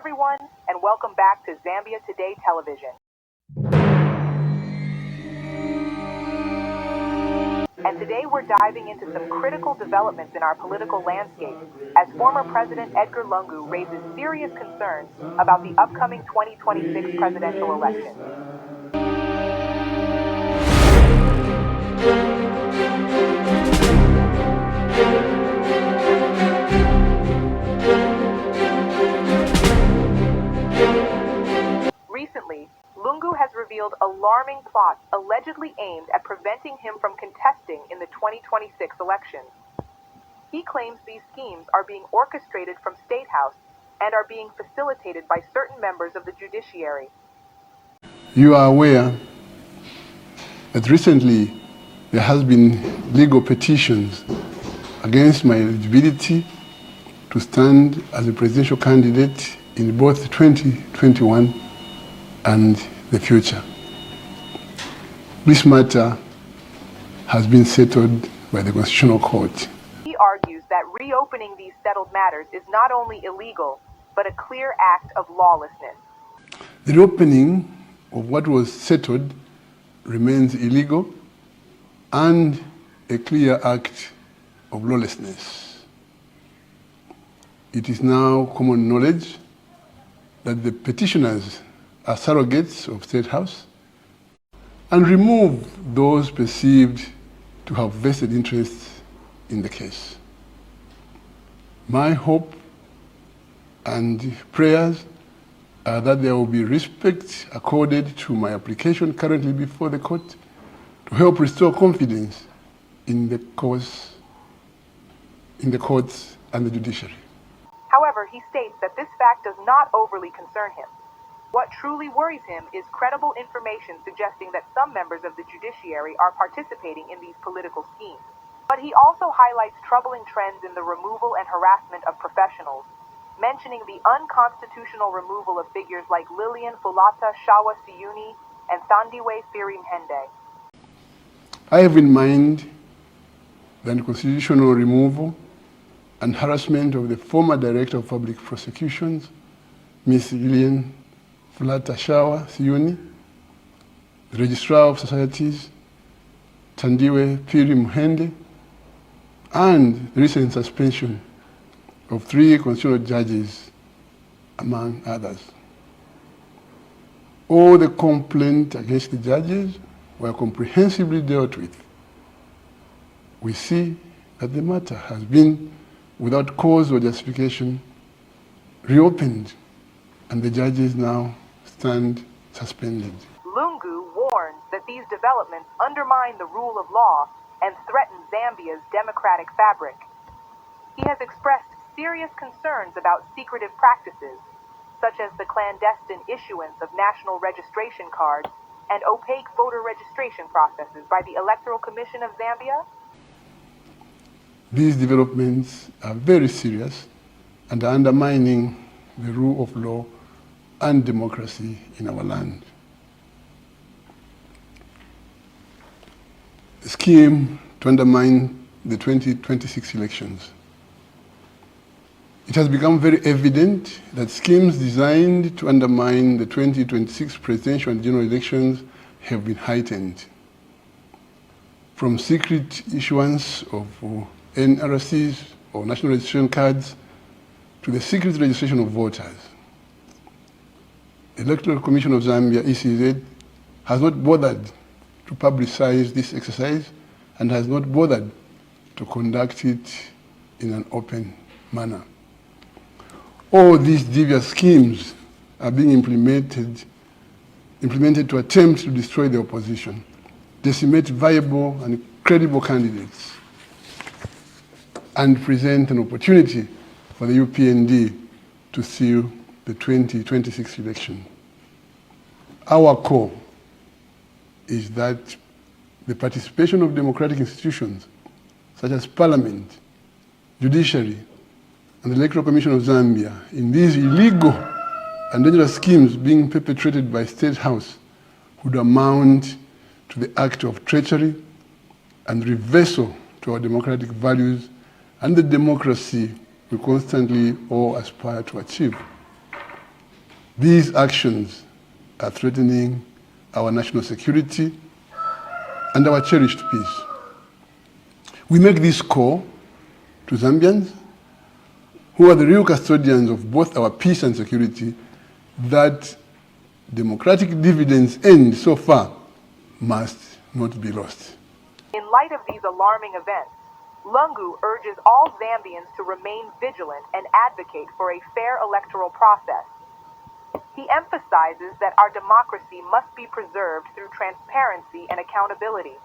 everyone, and welcome back to Zambia Today Television. And today we're diving into some critical developments in our political landscape as former President Edgar Lungu raises serious concerns about the upcoming 2026 presidential election. Recently, Lungu has revealed alarming plots allegedly aimed at preventing him from contesting in the 2026 elections. He claims these schemes are being orchestrated from State House and are being facilitated by certain members of the judiciary. You are aware that recently there has been legal petitions against my eligibility to stand as a presidential candidate in both 2021 and the future. This matter has been settled by the Constitutional Court. He argues that reopening these settled matters is not only illegal, but a clear act of lawlessness. The reopening of what was settled remains illegal and a clear act of lawlessness. It is now common knowledge that the petitioners are surrogates of State House and remove those perceived to have vested interests in the case. My hope and prayers are that there will be respect accorded to my application currently before the court to help restore confidence in the courts and the judiciary. However, he states that this fact does not overly concern him. What truly worries him is credible information suggesting that some members of the judiciary are participating in these political schemes. But he also highlights troubling trends in the removal and harassment of professionals, mentioning the unconstitutional removal of figures like Lillian Fulata Shawa Siyuni and Thandiwe Firimhende. I have in mind the unconstitutional removal and harassment of the former Director of Public Prosecutions, Ms. Lillian Fulata Shawa Siyuni, the Registrar of Societies, Thandiwe Firimhende, and the recent suspension of 3 constitutional judges, among others. All the complaints against the judges were comprehensively dealt with. We see that the matter has been, without cause or justification, reopened, and the judges now stand suspended. Lungu warns that these developments undermine the rule of law and threaten Zambia's democratic fabric. He has expressed serious concerns about secretive practices, such as the clandestine issuance of national registration cards and opaque voter registration processes by the Electoral Commission of Zambia. These developments are very serious and are undermining the rule of law and democracy in our land. The scheme to undermine the 2026 elections. It has become very evident that schemes designed to undermine the 2026 presidential and general elections have been heightened. From secret issuance of NRCs or national registration cards to the secret registration of voters. The Electoral Commission of Zambia, ECZ, has not bothered to publicize this exercise and has not bothered to conduct it in an open manner. All these devious schemes are being implemented to attempt to destroy the opposition, decimate viable and credible candidates, and present an opportunity for the UPND to seal the 2026 election. Our call is that the participation of democratic institutions such as Parliament, Judiciary, and the Electoral Commission of Zambia in these illegal and dangerous schemes being perpetrated by State House would amount to the act of treachery and reversal to our democratic values and the democracy we constantly all aspire to achieve. These actions are threatening our national security and our cherished peace. We make this call to Zambians, who are the real custodians of both our peace and security, that democratic dividends earned so far must not be lost. In light of these alarming events, Lungu urges all Zambians to remain vigilant and advocate for a fair electoral process. He emphasizes that our democracy must be preserved through transparency and accountability.